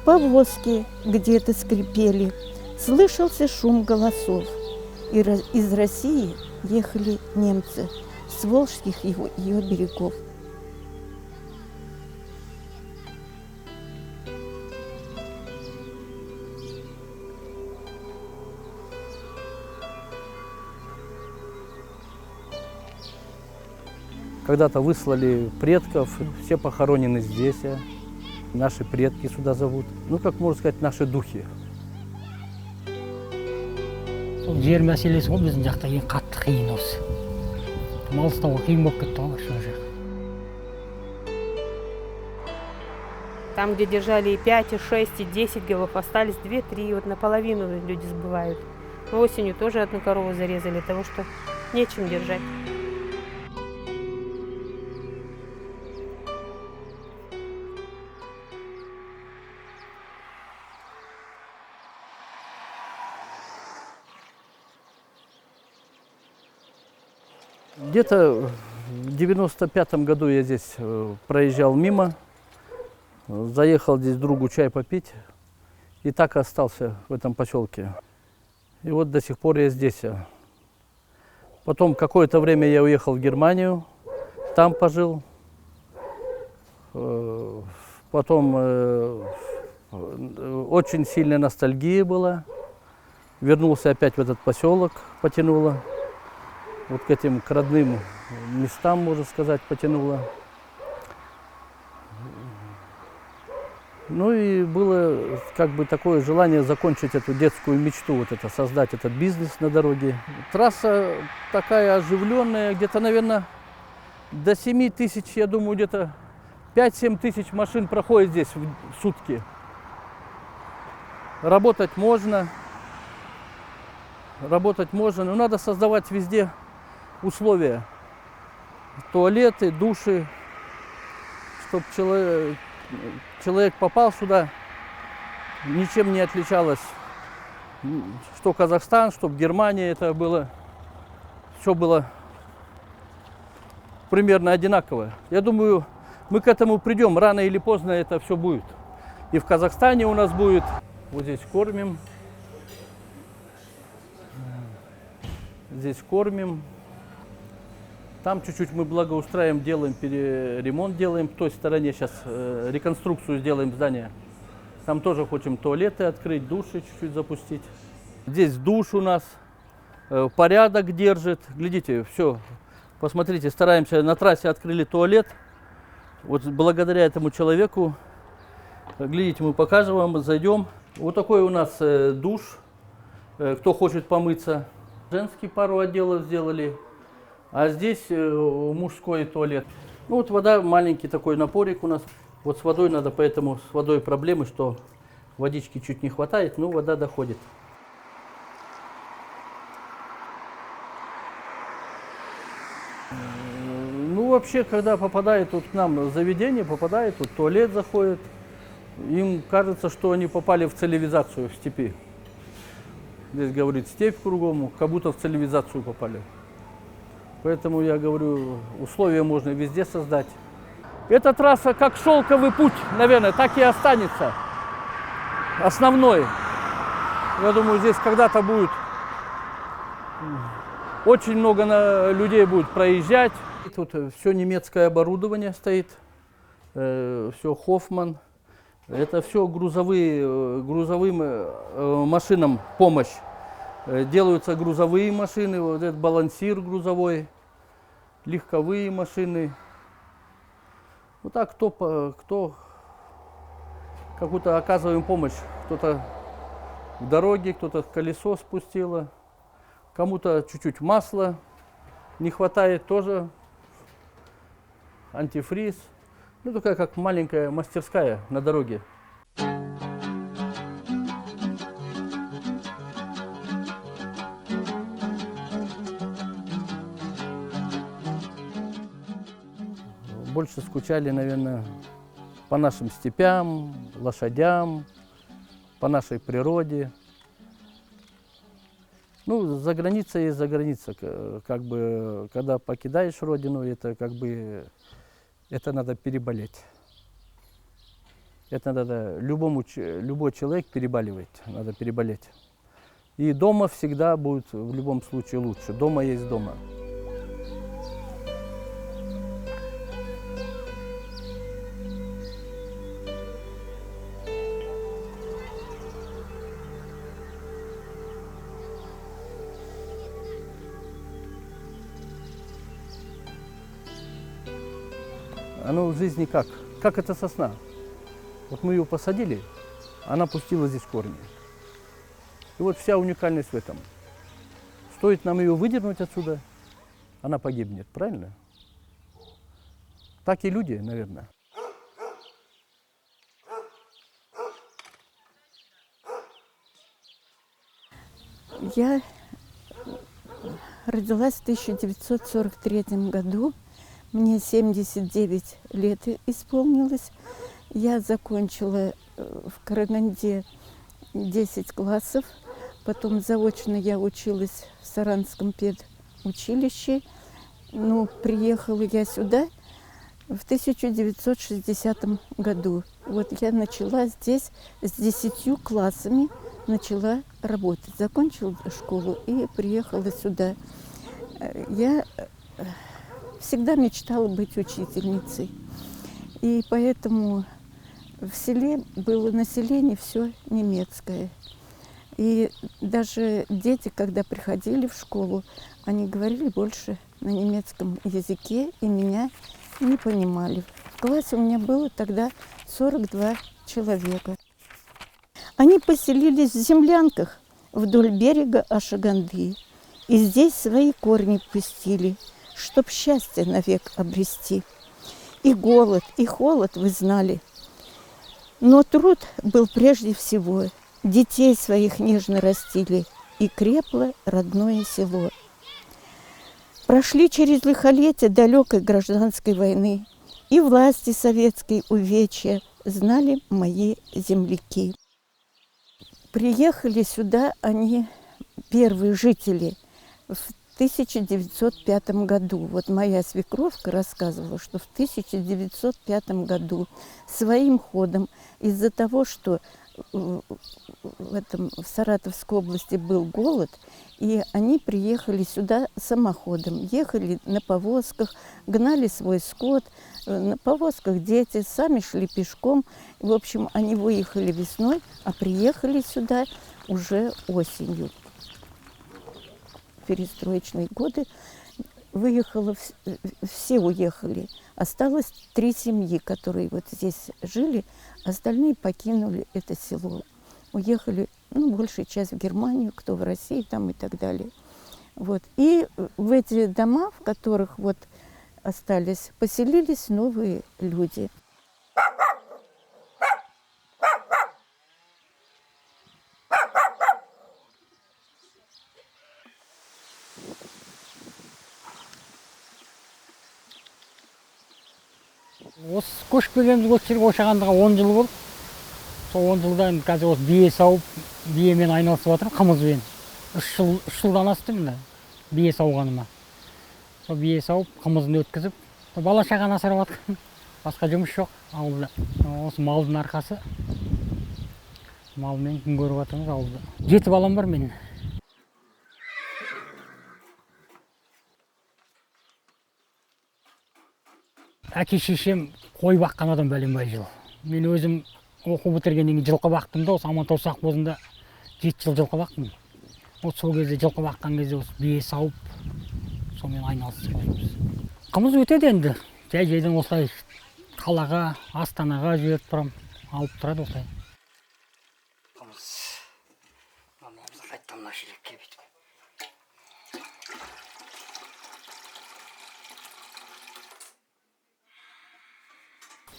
Повозки где-то скрипели, слышался шум голосов. Из России ехали немцы с волжских ее берегов. Когда-то выслали предков, все похоронены здесь. Наши предки сюда зовут. Ну, как можно сказать, наши духи. Жер мәселесі ғой біздің жақта ең қатты қиын осы. Мал қиын болып кетті ғой осы жақ. Там, где держали и 5, и 6, и 10 голов, остались 2-3, вот наполовину люди сбывают. Осенью тоже одну корову зарезали, потому что нечем держать. Где-то в 95-м году я здесь проезжал мимо, заехал здесь другу чай попить и так и остался в этом поселке. И вот до сих пор я здесь. Потом какое-то время я уехал в Германию, там пожил. Потом очень сильная ностальгия была. Вернулся опять в этот поселок, потянуло. Вот к этим, к родным местам, можно сказать, потянуло. Ну и было как бы такое желание закончить эту детскую мечту, вот это, создать этот бизнес на дороге. Трасса такая оживленная, где-то, наверное, до 7 тысяч, я думаю, где-то 5-7 тысяч машин проходит здесь в сутки. Работать можно, но надо создавать везде условия. Туалеты, души, чтобы человек попал сюда, ничем не отличалось. Что Казахстан, что Германия, это было, все было примерно одинаково. Я думаю, мы к этому придем, рано или поздно это все будет. И в Казахстане у нас будет. Вот здесь кормим. Здесь кормим. Там чуть-чуть мы благоустраиваем, делаем, ремонт делаем. В той стороне сейчас реконструкцию сделаем здания. Там тоже хотим туалеты открыть, души чуть-чуть запустить. Здесь душ у нас, порядок держит. Глядите, все, посмотрите, стараемся, на трассе открыли туалет. Вот благодаря этому человеку, глядите, мы покажем вам, зайдем. Вот такой у нас душ, кто хочет помыться. Женский пару отделов сделали. А здесь мужской туалет. Ну вот вода, маленький такой напорик у нас. Вот с водой надо, поэтому с водой проблемы, что водички чуть не хватает, но вода доходит. Ну вообще, когда попадает вот к нам заведение, попадает, вот туалет заходит, им кажется, что они попали в цивилизацию, в степи. Здесь, говорит, степь кругом, как будто в цивилизацию попали. Поэтому я говорю, условия можно везде создать. Эта трасса как шелковый путь, наверное, так и останется. Основной. Я думаю, здесь когда-то будет очень много людей будет проезжать. Тут все немецкое оборудование стоит, все Хоффман. Это все грузовым машинам помощь. Делаются грузовые машины, вот этот балансир грузовой, легковые машины. Вот так кто какую-то оказываем помощь. Кто-то в дороге, кто-то колесо спустило, кому-то чуть-чуть масла не хватает, тоже антифриз. Ну, такая как маленькая мастерская на дороге. Больше скучали, наверное, по нашим степям, лошадям, по нашей природе. Ну, за границей есть за границей. Как бы, когда покидаешь родину, это как бы, это надо переболеть. Это надо любой человек переболевает, надо переболеть. И дома всегда будет в любом случае лучше. Дома есть дома. Оно в жизни как? Как это сосна? Вот мы ее посадили, она пустила здесь корни. И вот вся уникальность в этом. Стоит нам ее выдернуть отсюда, она погибнет, правильно? Так и люди, наверное. Я родилась в 1943 году. Мне 79 лет исполнилось. Я закончила в Караганде 10 классов. Потом заочно я училась в Саранском педучилище. Ну, приехала я сюда в 1960 году. Вот я начала здесь с 10 классами, начала работать. Закончила школу и приехала сюда. Я всегда мечтала быть учительницей. И поэтому в селе было население все немецкое. И даже дети, когда приходили в школу, они говорили больше на немецком языке и меня не понимали. В классе у меня было тогда 42 человека. Они поселились в землянках вдоль берега Ашаганды. И здесь свои корни пустили, чтоб счастье навек обрести. И голод, и холод вы знали. Но труд был прежде всего. Детей своих нежно растили, и крепло родное село. Прошли через лихолетие далекой гражданской войны, и власти советской увечья знали мои земляки. Приехали сюда они, первые жители, в 1905 году. Вот моя свекровка рассказывала, что в 1905 году своим ходом, из-за того, что в Саратовской области был голод, и они приехали сюда самоходом. Ехали на повозках, гнали свой скот, на повозках дети, сами шли пешком. В общем, они выехали весной, а приехали сюда уже осенью. В перестроечные годы все уехали. Осталось 3 семьи, которые вот здесь жили, остальные покинули это село. Уехали, ну, большая часть в Германию, кто в России там и так далее. Вот. И в эти дома, в которых вот остались, поселились новые люди. Осы көшіп келгеніміз осы жерге ошағандыға 10 жыл болды. Сол 10 жылда енді қазір осы бие сауып, биемен айналысып жатырмын, қымызбен. 3 жылдан асты міне бие сауғаныма. Сол бие сауып, қымызын өткізіп, бала шағаны асырап жатырмын. Басқа жұмыс жоқ ауылда. Осы малдың арқасы. Малмен күн көріп жатырмыз ауылда. 7 балам бар менің. Әке-шешем қой баққан адам бәленбай жыл. Мен өзім оқу бітіргеннен кейін жылқы бақтым да, осы Амантау совхозында 7 жыл жылқы бақтым. Сол кезде жылқы баққан кезде осы бие сауып, сонымен айналысып жүрміз. Қымыз өтеді енді. Жай-жайдан осылай қалаға, Астанаға жіберіп тұрам, алып тұрады осылай. Қымыз. Мамамыз қайттан мына шелекке бүйтіп.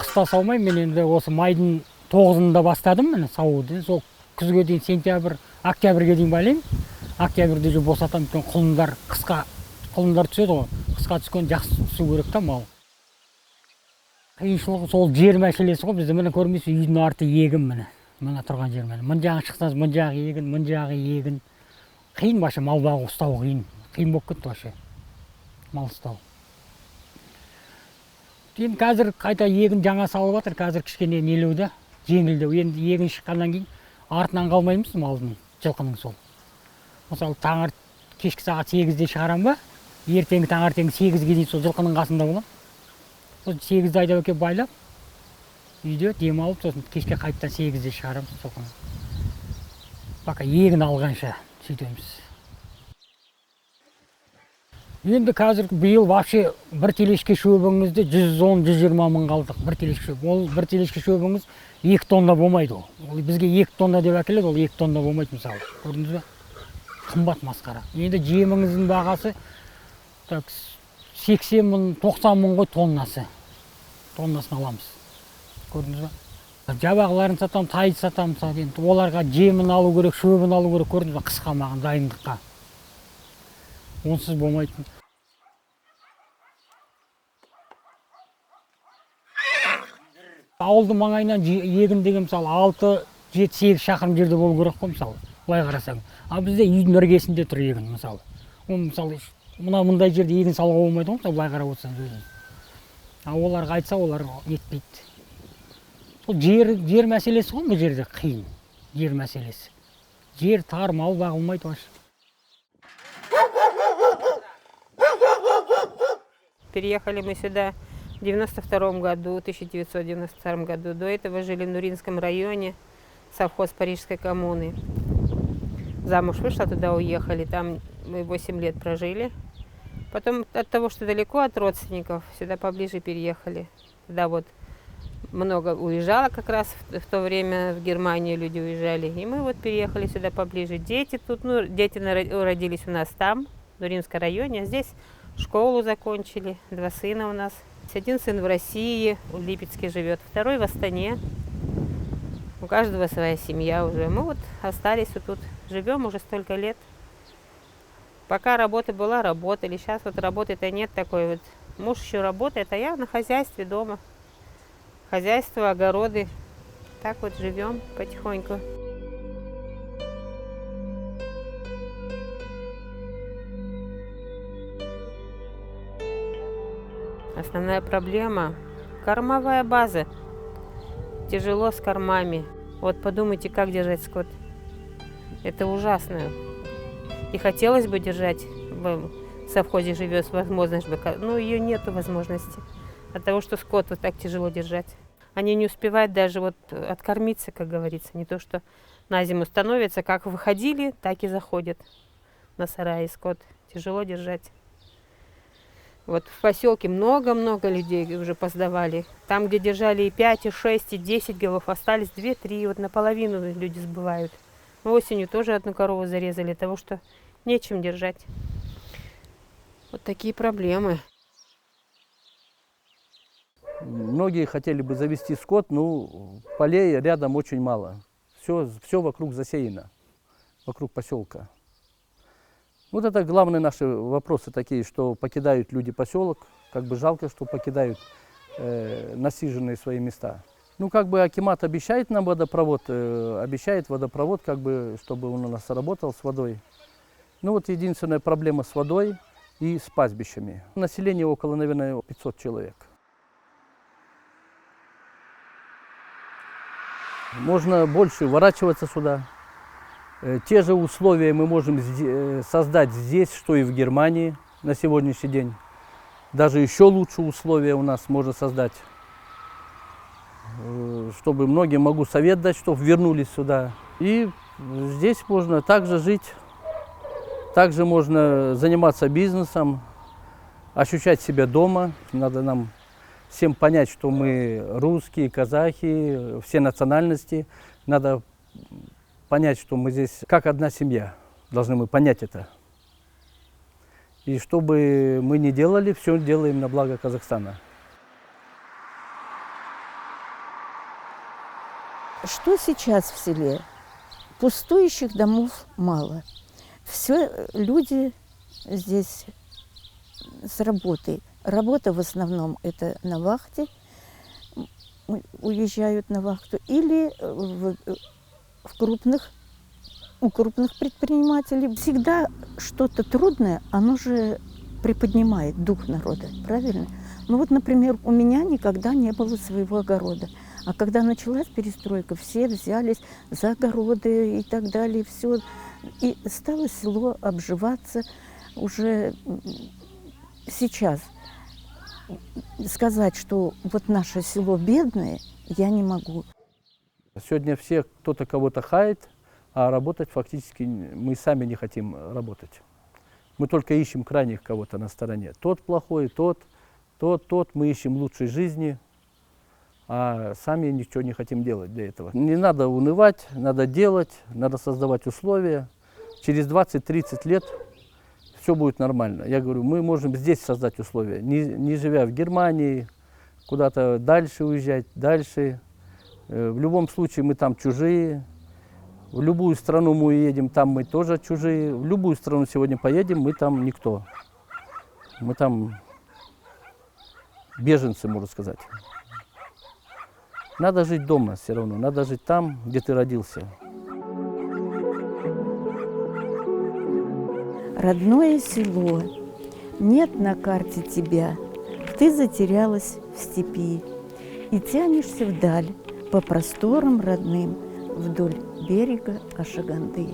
Қыста саумай, мен енді осы майдың 9-ында бастадым міне сауды. Сол күзге дейін сентябрь, октябрьге дейін байлаймын. Октябрьде же босатам, өйткені құлындар қысқа құлындар түседі ғой. Қысқа түскен жақсы су керек та мал. Қиыншылығы сол жер мәселесі ғой. Бізде міне көрмейсіз, үйдің арты егін міне. Мына тұрған жер міне. Мын жағы шықсаңыз, мын жағы егін, мын жағы егін. Қиын башы мал бағу ұстау қиын. Қиын болып кетті башы. Мал ұстау. Кейін қазір қайта егін жаңа салып жатыр, қазір кішкене нелеуде. жеңілдеу. Енді егін шыққаннан кейін артынан қалмаймыз малдың, жылқының сол. Мысалы кешкі сағат 8-де шығарам ба, ертеңгі таңертеңгі 8-ге дейін сол жылқының қасында болам. Сол 8-де айдап әкеп байлап, үйде демалып, сосын кешке қайтадан 8-де шығарам жылқыны. Пока егін алғанша сөйтеміз. Енді қазір биыл вообще бір телешке шөбіңізде 110-120 мың қалдық. Бір телешке шөбі. Ол бір телешке шөбіңіз 2 тонна болмайды ол. Бізге 2 тонна деп әкеледі, ол 2 тонна болмайды мысалы. Көрдіңіз бе? Қымбат масқара. Енді жеміңіздің бағасы 80 мың, 90 мың ғой тоннасы. Тоннасын аламыз. Көрдіңіз бе? Жабағыларын сатам, тайды сатам. Оларға жемін алу керек, шөбін алу керек. Көрдіңіз бе? Қысқа маған дайындыққа. Онсыз болмайды. Ауылдың маңайынан егін деген мысалы 6-7-8 шақырым жерде болу керек қой мысалы. Былай қарасаң. А бізде үйдің іргесінде тұр егін мысалы. Ол мысалы мұндай жерде егін салуға болмайды ғой, мысалы былай қарап отырсаңыз өзіңіз. А оларға айтса, олар нетпейді. Сол жер мәселесі ғой бұл жерде қиын. Жер мәселесі. Жер тар, мал бағылмайды вообще. Переехали мы сюда в 1992 году. До этого жили в Нуринском районе, совхоз Парижской коммуны. Замуж вышла, туда уехали, там мы 8 лет прожили. Потом от того, что далеко от родственников, сюда поближе переехали. Туда вот много уезжало как раз в то время, в Германию люди уезжали. И мы вот переехали сюда поближе. Дети тут, дети родились у нас там, в Нуринском районе, а здесь школу закончили, 2 сына у нас. Один сын в России, в Липецке живет, второй в Астане. У каждого своя семья уже. Мы вот остались вот тут, живем уже столько лет. Пока работа была, работали. Сейчас вот работы-то нет такой вот. Муж еще работает, а я на хозяйстве дома. Хозяйство, огороды. Так вот живем потихоньку. Основная проблема – кормовая база. Тяжело с кормами. Вот подумайте, как держать скот. Это ужасно. И хотелось бы держать, в совхозе живет возможность, но ее нету возможности. От того, что скот вот так тяжело держать. Они не успевают даже вот откормиться, как говорится. Не то, что на зиму становятся, как выходили, так и заходят на сараи скот. Тяжело держать. Вот в поселке много-много людей уже посдавали. Там, где держали и 5, и 6, и 10 голов, остались 2-3. Вот наполовину люди сбывают. Осенью тоже одну корову зарезали, того, что нечем держать. Вот такие проблемы. Многие хотели бы завести скот, но полей рядом очень мало. Все вокруг засеяно, вокруг поселка. Вот это главные наши вопросы такие, что покидают люди поселок, как бы жалко, что покидают насиженные свои места. Ну, как бы акимат обещает нам водопровод, как бы, чтобы он у нас работал с водой. Ну, вот единственная проблема с водой и с пастбищами. Население около, наверное, 500 человек. Можно больше ворачиваться сюда. Те же условия мы можем создать здесь, что и в Германии на сегодняшний день. Даже еще лучше условия у нас можно создать. Чтобы многим могу совет дать, чтобы вернулись сюда. И здесь можно также жить, также можно заниматься бизнесом, ощущать себя дома. Надо нам всем понять, что мы русские, казахи, все национальности. Надо понять, что мы здесь как одна семья. Должны мы понять это. И что бы мы ни делали, все делаем на благо Казахстана. Что сейчас в селе? Пустующих домов мало. Все люди здесь с работой. Работа в основном это на вахте, уезжают на вахту, или у крупных предпринимателей. Всегда что-то трудное, оно же приподнимает дух народа, правильно? Ну вот, например, у меня никогда не было своего огорода. А когда началась перестройка, все взялись за огороды и так далее, все. И стало село обживаться уже сейчас. Сказать, что вот наше село бедное, я не могу. Сегодня все кто-то кого-то хает, а работать фактически мы сами не хотим работать. Мы только ищем крайних кого-то на стороне. Тот плохой, тот. Мы ищем лучшей жизни, а сами ничего не хотим делать для этого. Не надо унывать, надо делать, надо создавать условия. Через 20-30 лет все будет нормально. Я говорю, мы можем здесь создать условия, не живя в Германии, куда-то дальше уезжать, дальше. В любом случае мы там чужие. В любую страну мы едем, там мы тоже чужие. В любую страну сегодня поедем, мы там никто. Мы там беженцы, можно сказать. Надо жить дома все равно, надо жить там, где ты родился. Родное село, нет на карте тебя, ты затерялась в степи и тянешься вдаль по просторам родным вдоль берега Ашаганды.